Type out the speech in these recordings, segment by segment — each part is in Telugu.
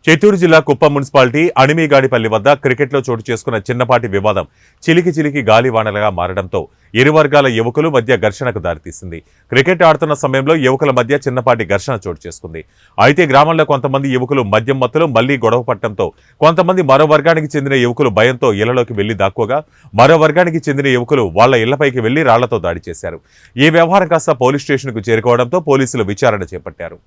చిత్తూరు జిల్లా కుప్పం మున్సిపాలిటీ అణిమిగాడిపల్లి వద్ద క్రికెట్లో చోటు చేసుకున్న చిన్నపాటి వివాదం చిలికి గాలివానలుగా మారడంతో ఇరు వర్గాల యువకుల మధ్య ఘర్షణకు దారితీసింది. క్రికెట్ ఆడుతున్న సమయంలో యువకుల మధ్య చిన్నపాటి ఘర్షణ చోటు చేసుకుంది. అయితే గ్రామంలో కొంతమంది యువకులు మద్యం మత్తులో మళ్లీ గొడవ పట్టడంతో కొంతమంది మరో వర్గానికి చెందిన యువకులు భయంతో ఇళ్లలోకి వెళ్లి దాక్కోగా మరో వర్గానికి చెందిన యువకులు వాళ్ల ఇళ్లపైకి వెళ్లి రాళ్లతో దాడి చేశారు. ఈ వ్యవహారం కాస్త పోలీస్ స్టేషన్కు చేరుకోవడంతో పోలీసులు విచారణ చేపట్టారు.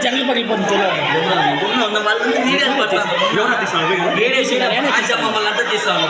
జంగల్ పగిలిపోతుంది. మమ్మల్ని అంతా తీస్తాను.